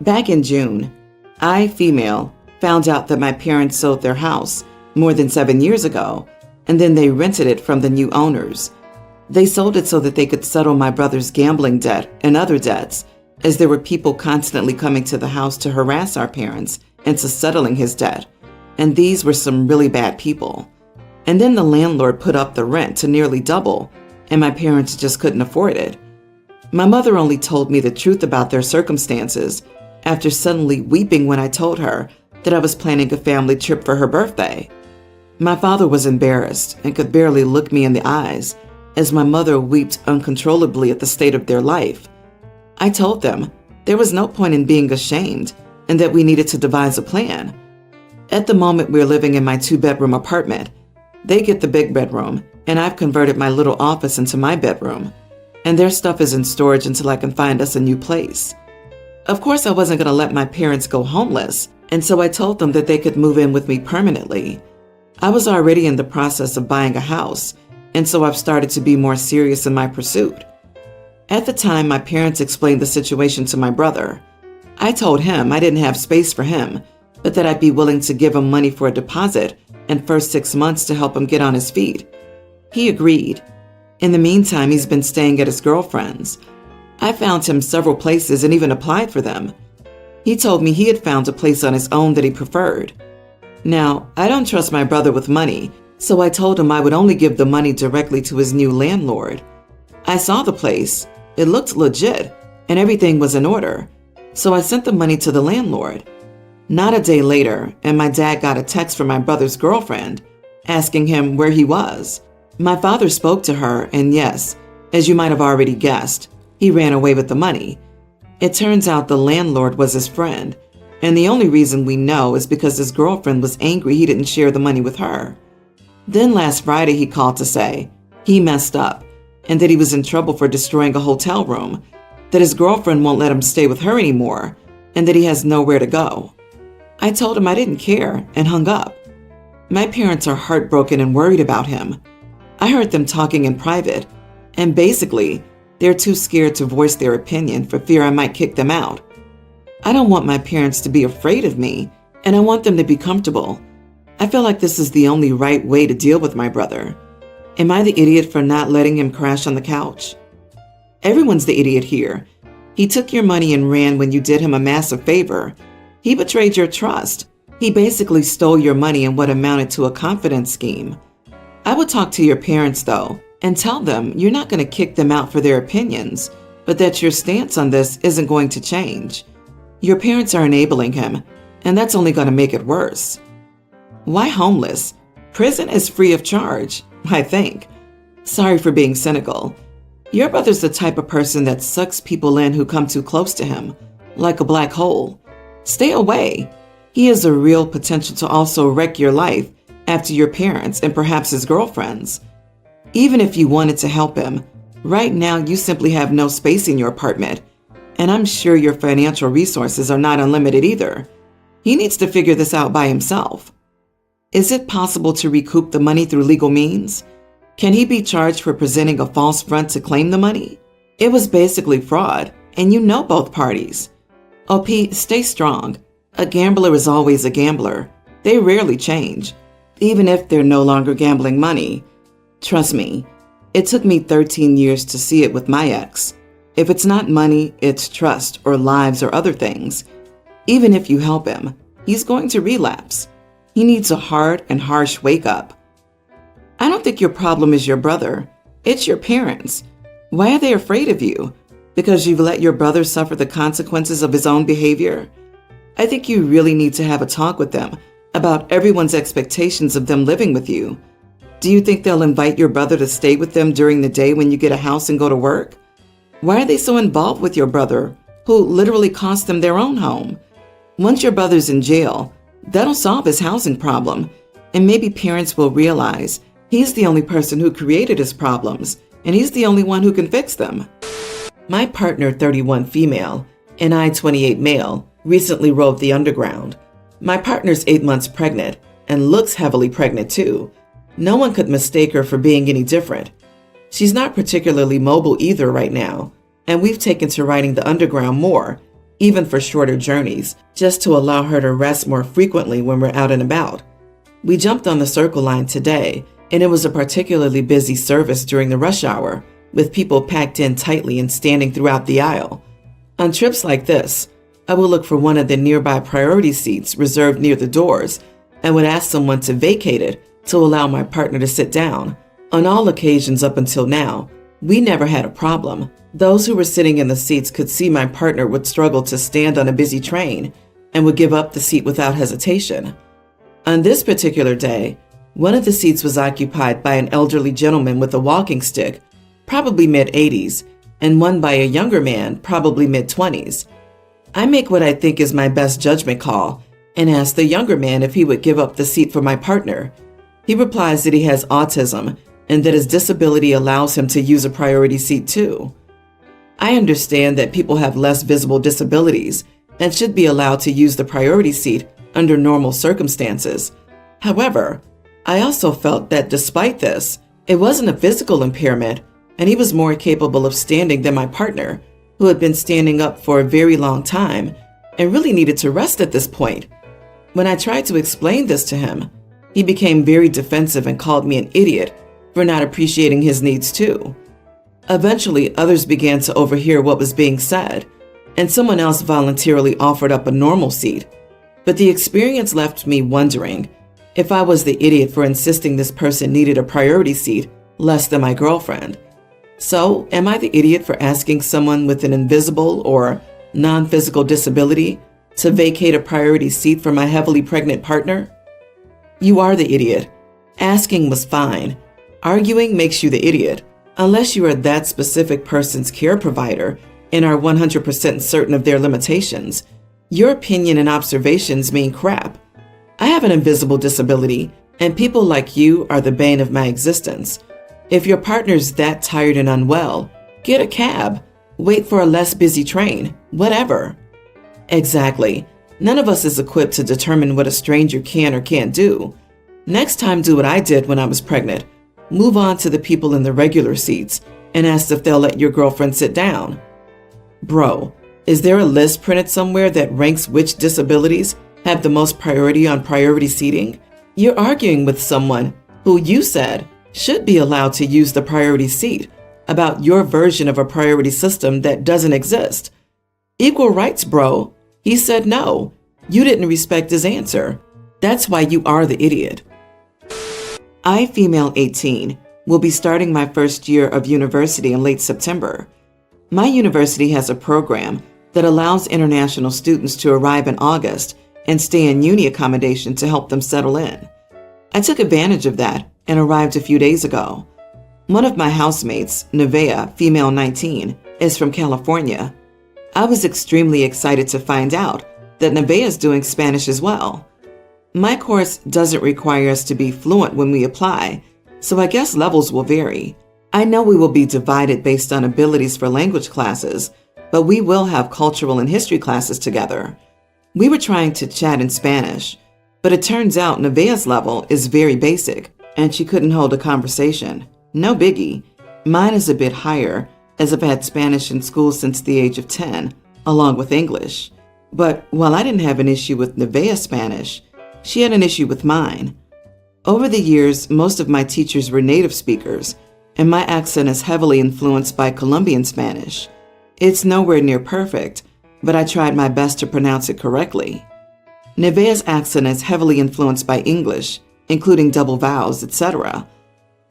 Back in June, I, female, found out that my parents sold their house more than 7 years ago, and then they rented it from the new owners. They sold it so that they could settle my brother's gambling debt and other debts, as there were people constantly coming to the house to harass our parents into settling his debt, and these were some really bad people. And then the landlord put up the rent to nearly double, and my parents just couldn't afford it. My mother only told me the truth about their circumstances after suddenly weeping when I told her that I was planning a family trip for her birthday. My father was embarrassed and could barely look me in the eyes as my mother wept uncontrollably at the state of their life. I told them there was no point in being ashamed and that we needed to devise a plan. At the moment, we're living in my 2-bedroom apartment. They get the big bedroom, and I've converted my little office into my bedroom, and their stuff is in storage until I can find us a new place. Of course, I wasn't going to let my parents go homeless, and so I told them that they could move in with me permanently. I was already in the process of buying a house, and so I've started to be more serious in my pursuit. At the time, my parents explained the situation to my brother. I told him I didn't have space for him, but that I'd be willing to give him money for a deposit and first 6 months to help him get on his feet. He agreed. In the meantime, he's been staying at his girlfriend's. I found him several places and even applied for them. He told me he had found a place on his own that he preferred. Now, I don't trust my brother with money, so I told him I would only give the money directly to his new landlord. I saw the place. It looked legit, and everything was in order, so I sent the money to the landlord. Not a day later, and my dad got a text from my brother's girlfriend asking him where he was. My father spoke to her, and yes, as you might have already guessed, he ran away with the money. It turns out the landlord was his friend, and the only reason we know is because his girlfriend was angry he didn't share the money with her. Then last Friday he called to say he messed up and that he was in trouble for destroying a hotel room, that his girlfriend won't let him stay with her anymore, and that he has nowhere to go. I told him I didn't care and hung up. My parents are heartbroken and worried about him. I heard them talking in private, and basically, they're too scared to voice their opinion for fear I might kick them out. I don't want my parents to be afraid of me, and I want them to be comfortable. I feel like this is the only right way to deal with my brother. Am I the idiot for not letting him crash on the couch? Everyone's the idiot here. He took your money and ran when you did him a massive favor. He betrayed your trust. He basically stole your money in what amounted to a confidence scheme. I would talk to your parents, though, and tell them you're not going to kick them out for their opinions, but that your stance on this isn't going to change. Your parents are enabling him, and that's only going to make it worse. Why homeless? Prison is free of charge, I think. Sorry for being cynical. Your brother's the type of person that sucks people in who come too close to him, like a black hole. Stay away. He has a real potential to also wreck your life after your parents and perhaps his girlfriends. Even if you wanted to help him, right now you simply have no space in your apartment, and I'm sure your financial resources are not unlimited either. He needs to figure this out by himself. Is it possible to recoup the money through legal means? Can he be charged for presenting a false front to claim the money? It was basically fraud, and you know both parties. OP, stay strong. A gambler is always a gambler. They rarely change, even if they're no longer gambling money. Trust me, it took me 13 years to see it with my ex. If it's not money, it's trust or lives or other things. Even if you help him, he's going to relapse. He needs a hard and harsh wake-up. I don't think your problem is your brother. It's your parents. Why are they afraid of you? Because you've let your brother suffer the consequences of his own behavior? I think you really need to have a talk with them about everyone's expectations of them living with you. Do you think they'll invite your brother to stay with them during the day when you get a house and go to work? Why are they so involved with your brother, who literally cost them their own home? Once your brother's in jail, that'll solve his housing problem, and maybe parents will realize he's the only person who created his problems, and he's the only one who can fix them. My partner, 31 female, and I, 28 male, recently roved the underground. My partner's 8 months pregnant, and looks heavily pregnant too. No one could mistake her for being any different. She's not particularly mobile either right now, and we've taken to riding the underground more, even for shorter journeys, just to allow her to rest more frequently when we're out and about. We jumped on the Circle Line today, and it was a particularly busy service during the rush hour, with people packed in tightly and standing throughout the aisle. On trips like this, I will look for one of the nearby priority seats reserved near the doors and would ask someone to vacate it to allow my partner to sit down. On all occasions up until now, we never had a problem. Those who were sitting in the seats could see my partner would struggle to stand on a busy train and would give up the seat without hesitation. On this particular day, one of the seats was occupied by an elderly gentleman with a walking stick, probably mid-80s, and one by a younger man, probably mid-20s. I make what I think is my best judgment call and ask the younger man if he would give up the seat for my partner. He replies that he has autism and that his disability allows him to use a priority seat too. I understand that people have less visible disabilities and should be allowed to use the priority seat under normal circumstances. However, I also felt that despite this, it wasn't a physical impairment, and he was more capable of standing than my partner, who had been standing up for a very long time and really needed to rest at this point. When I tried to explain this to him, he became very defensive and called me an idiot for not appreciating his needs too. Eventually, others began to overhear what was being said, and someone else voluntarily offered up a normal seat. But the experience left me wondering if I was the idiot for insisting this person needed a priority seat less than my girlfriend. So, am I the idiot for asking someone with an invisible or non-physical disability to vacate a priority seat for my heavily pregnant partner? You are the idiot. Asking was fine. Arguing makes you the idiot, unless you are that specific person's care provider and are 100% certain of their limitations. Your opinion and observations mean crap. I have an invisible disability, and people like you are the bane of my existence. If your partner's that tired and unwell, get a cab, wait for a less busy train, whatever. Exactly. None of us is equipped to determine what a stranger can or can't do. Next time, do what I did when I was pregnant. Move on to the people in the regular seats and ask if they'll let your girlfriend sit down. Bro, is there a list printed somewhere that ranks which disabilities have the most priority on priority seating? You're arguing with someone who you said should be allowed to use the priority seat about your version of a priority system that doesn't exist. Equal rights, bro. He said no. You didn't respect his answer. That's why you are the idiot. I, female 18, will be starting my first year of university in late September. My university has a program that allows international students to arrive in August and stay in uni accommodation to help them settle in. I took advantage of that and arrived a few days ago. One of my housemates, Nevaeh, female 19, is from California. I was extremely excited to find out that Nevaeh is doing Spanish as well. My course doesn't require us to be fluent when we apply, so I guess levels will vary. I know we will be divided based on abilities for language classes, but we will have cultural and history classes together. We were trying to chat in Spanish, but it turns out Nevaeh's level is very basic, and she couldn't hold a conversation. No biggie. Mine is a bit higher, as I've had Spanish in school since the age of 10, along with English. But while I didn't have an issue with Nevaeh's Spanish, she had an issue with mine. Over the years, most of my teachers were native speakers, and my accent is heavily influenced by Colombian Spanish. It's nowhere near perfect, but I tried my best to pronounce it correctly. Nevaeh's accent is heavily influenced by English, including double vowels, etc.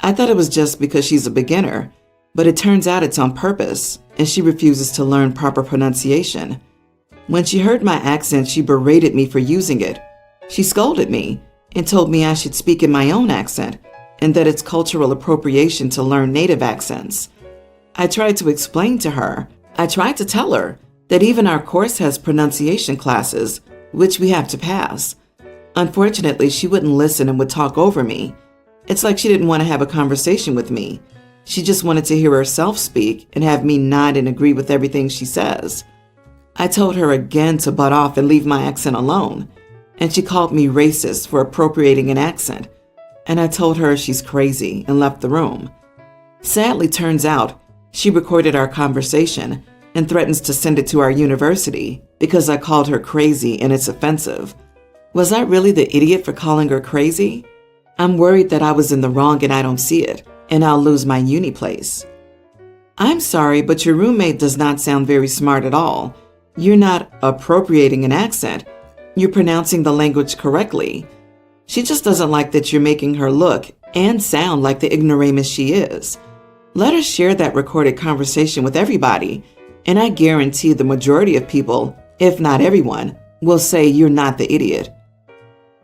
I thought it was just because she's a beginner, but it turns out it's on purpose, and she refuses to learn proper pronunciation. When she heard my accent, she berated me for using it. She scolded me and told me I should speak in my own accent and that it's cultural appropriation to learn native accents. I tried to explain to her. I tried to tell her that even our course has pronunciation classes, which we have to pass. Unfortunately, she wouldn't listen and would talk over me. It's like she didn't want to have a conversation with me. She just wanted to hear herself speak and have me nod and agree with everything she says. I told her again to butt off and leave my accent alone, and she called me racist for appropriating an accent, and I told her she's crazy and left the room. Sadly, turns out she recorded our conversation and threatens to send it to our university because I called her crazy and it's offensive. Was I really the idiot for calling her crazy? I'm worried that I was in the wrong and I don't see it, and I'll lose my uni place. I'm sorry, but your roommate does not sound very smart at all. You're not appropriating an accent. You're pronouncing the language correctly. She just doesn't like that you're making her look and sound like the ignoramus she is. Let her share that recorded conversation with everybody, and I guarantee the majority of people, if not everyone, will say you're not the idiot.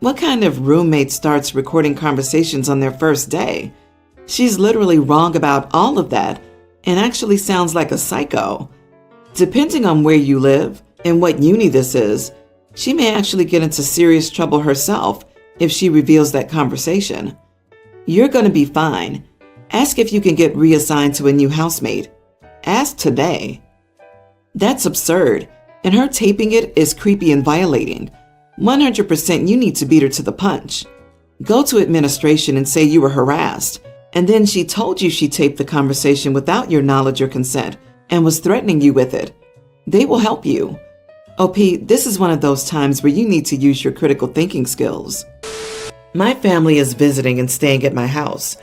What kind of roommate starts recording conversations on their first day? She's literally wrong about all of that and actually sounds like a psycho. Depending on where you live and what uni this is, she may actually get into serious trouble herself if she reveals that conversation. You're going to be fine. Ask if you can get reassigned to a new housemate. Ask today. That's absurd, and her taping it is creepy and violating. 100% you need to beat her to the punch. Go to administration and say you were harassed, and then she told you she taped the conversation without your knowledge or consent and was threatening you with it. They will help you. OP, this is one of those times where you need to use your critical thinking skills. My family is visiting and staying at my house.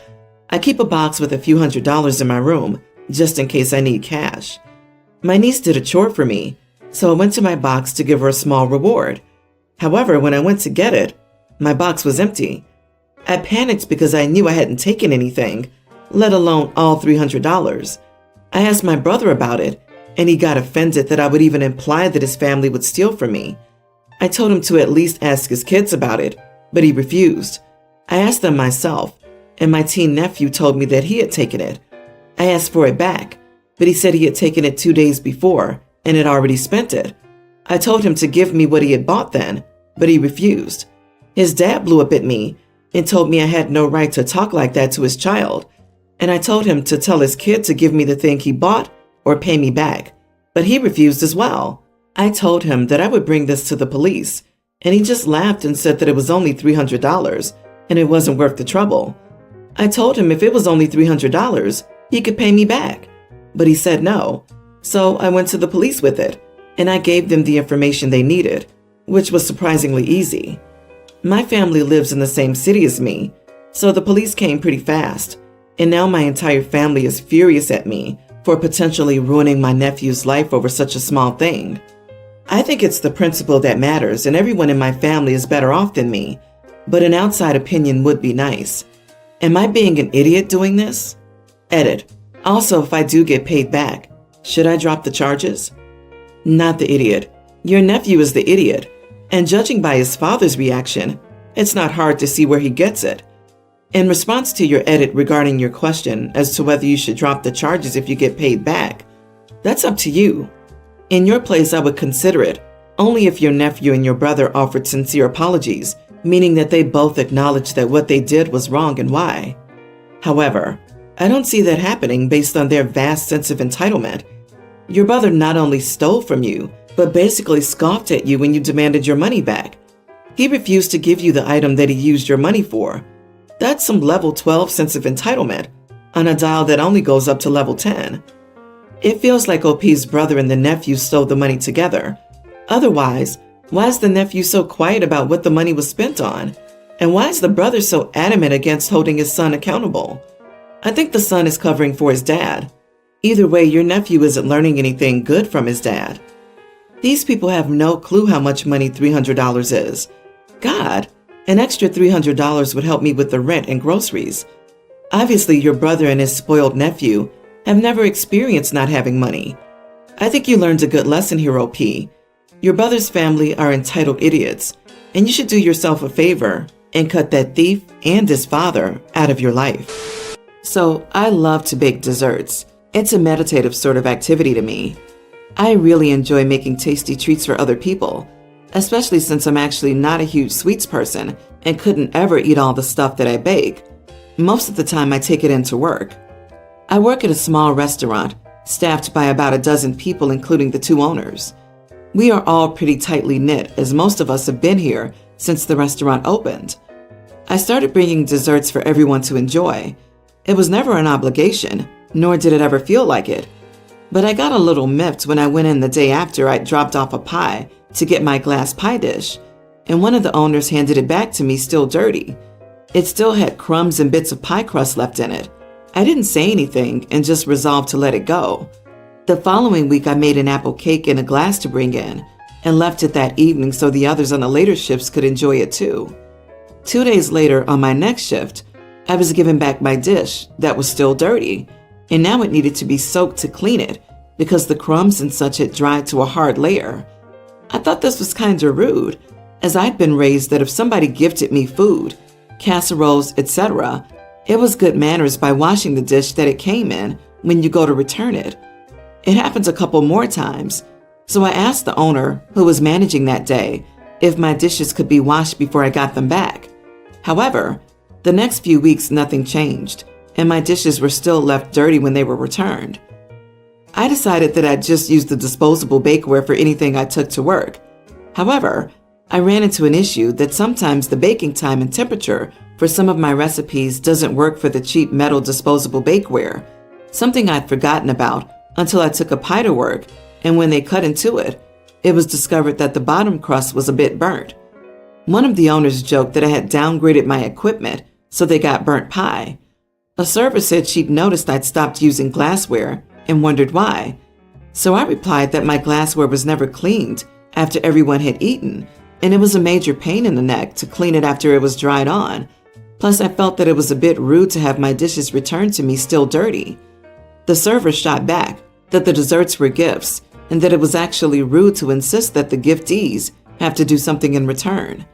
I keep a box with a few $100s in my room, just in case I need cash. My niece did a chore for me, so I went to my box to give her a small reward. However, when I went to get it, my box was empty. I panicked because I knew I hadn't taken anything, let alone all $300. I asked my brother about it, and he got offended that I would even imply that his family would steal from me. I told him to at least ask his kids about it, but he refused. I asked them myself, and my teen nephew told me that he had taken it. I asked for it back, but he said he had taken it 2 days before and had already spent it. I told him to give me what he had bought then, but he refused. His dad blew up at me and told me I had no right to talk like that to his child, and I told him to tell his kid to give me the thing he bought or pay me back, but he refused as well. I told him that I would bring this to the police, and he just laughed and said that it was only $300 and it wasn't worth the trouble. I told him if it was only $300, he could pay me back, but he said no. So I went to the police with it, and I gave them the information they needed, which was surprisingly easy. My family lives in the same city as me, so the police came pretty fast, and now my entire family is furious at me for potentially ruining my nephew's life over such a small thing. I think it's the principle that matters, and everyone in my family is better off than me, but an outside opinion would be nice. Am I being an idiot doing this? Edit. Also, if I do get paid back, should I drop the charges? Not the idiot. Your nephew is the idiot, and judging by his father's reaction, it's not hard to see where he gets it. In response to your edit regarding your question as to whether you should drop the charges if you get paid back, that's up to you. In your place, I would consider it, only if your nephew and your brother offered sincere apologies, meaning that they both acknowledged that what they did was wrong and why. However, I don't see that happening based on their vast sense of entitlement. Your brother not only stole from you, but basically scoffed at you when you demanded your money back. He refused to give you the item that he used your money for. That's some level 12 sense of entitlement on a dial that only goes up to level 10. It feels like OP's brother and the nephew stole the money together. Otherwise, why is the nephew so quiet about what the money was spent on? And why is the brother so adamant against holding his son accountable? I think the son is covering for his dad. Either way, your nephew isn't learning anything good from his dad. These people have no clue how much money $300 is. God, an extra $300 would help me with the rent and groceries. Obviously, your brother and his spoiled nephew have never experienced not having money. I think you learned a good lesson here, OP. Your brother's family are entitled idiots, and you should do yourself a favor and cut that thief and his father out of your life. So, I love to bake desserts. It's a meditative sort of activity to me. I really enjoy making tasty treats for other people, especially since I'm actually not a huge sweets person and couldn't ever eat all the stuff that I bake. Most of the time I take it into work. I work at a small restaurant, staffed by about a dozen people including the 2 owners. We are all pretty tightly knit as most of us have been here since the restaurant opened. I started bringing desserts for everyone to enjoy. It was never an obligation, nor did it ever feel like it. But I got a little miffed when I went in the day after I'd dropped off a pie to get my glass pie dish, and one of the owners handed it back to me still dirty. It still had crumbs and bits of pie crust left in it. I didn't say anything and just resolved to let it go. The following week, I made an apple cake in a glass to bring in and left it that evening so the others on the later shifts could enjoy it too. 2 days later, on my next shift, I was given back my dish that was still dirty, and now it needed to be soaked to clean it because the crumbs and such had dried to a hard layer. I thought this was kinda rude, as I'd been raised that if somebody gifted me food, casseroles, etc., it was good manners by washing the dish that it came in when you go to return it. It happened a couple more times, so I asked the owner, who was managing that day, if my dishes could be washed before I got them back. However, the next few weeks nothing changed, and my dishes were still left dirty when they were returned. I decided that I'd just use the disposable bakeware for anything I took to work. However, I ran into an issue that sometimes the baking time and temperature for some of my recipes doesn't work for the cheap metal disposable bakeware, something I'd forgotten about until I took a pie to work, and when they cut into it, it was discovered that the bottom crust was a bit burnt. One of the owners joked that I had downgraded my equipment, so they got burnt pie. A server said she'd noticed I'd stopped using glassware and wondered why. So I replied that my glassware was never cleaned after everyone had eaten, and it was a major pain in the neck to clean it after it was dried on. Plus, I felt that it was a bit rude to have my dishes returned to me still dirty. The server shot back that the desserts were gifts and that it was actually rude to insist that the giftees have to do something in return.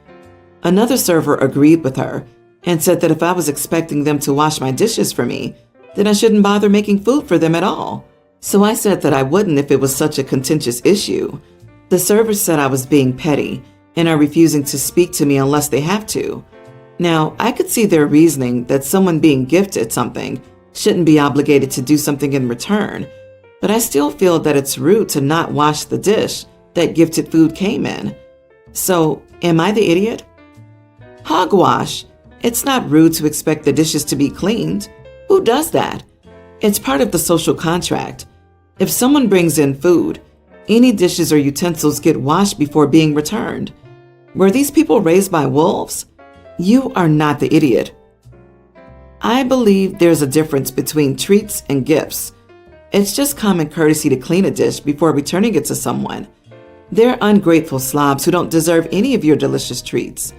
Another server agreed with her and said that if I was expecting them to wash my dishes for me, then I shouldn't bother making food for them at all. So I said that I wouldn't if it was such a contentious issue. The server said I was being petty and are refusing to speak to me unless they have to. Now, I could see their reasoning that someone being gifted something shouldn't be obligated to do something in return, but I still feel that it's rude to not wash the dish that gifted food came in. So, am I the idiot? Hogwash. It's not rude to expect the dishes to be cleaned. Who does that? It's part of the social contract. If someone brings in food, any dishes or utensils get washed before being returned. Were these people raised by wolves? You are not the idiot. I believe there's a difference between treats and gifts. It's just common courtesy to clean a dish before returning it to someone. They're ungrateful slobs who don't deserve any of your delicious treats.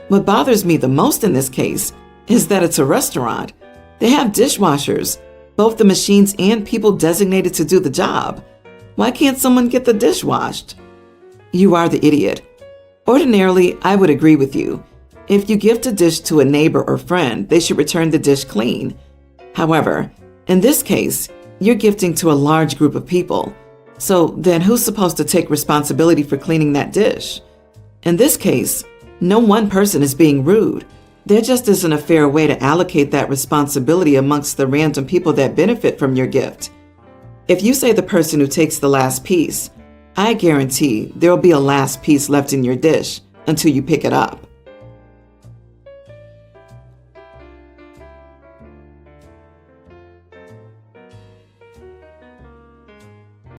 What bothers me the most in this case is that it's a restaurant. They have dishwashers, both the machines and people designated to do the job. Why can't someone get the dish washed? You are the idiot. Ordinarily, I would agree with you. If you gift a dish to a neighbor or friend, they should return the dish clean. However, in this case, you're gifting to a large group of people. So then who's supposed to take responsibility for cleaning that dish? In this case, no one person is being rude. There just isn't a fair way to allocate that responsibility amongst the random people that benefit from your gift. If you say the person who takes the last piece, I guarantee there'll be a last piece left in your dish until you pick it up.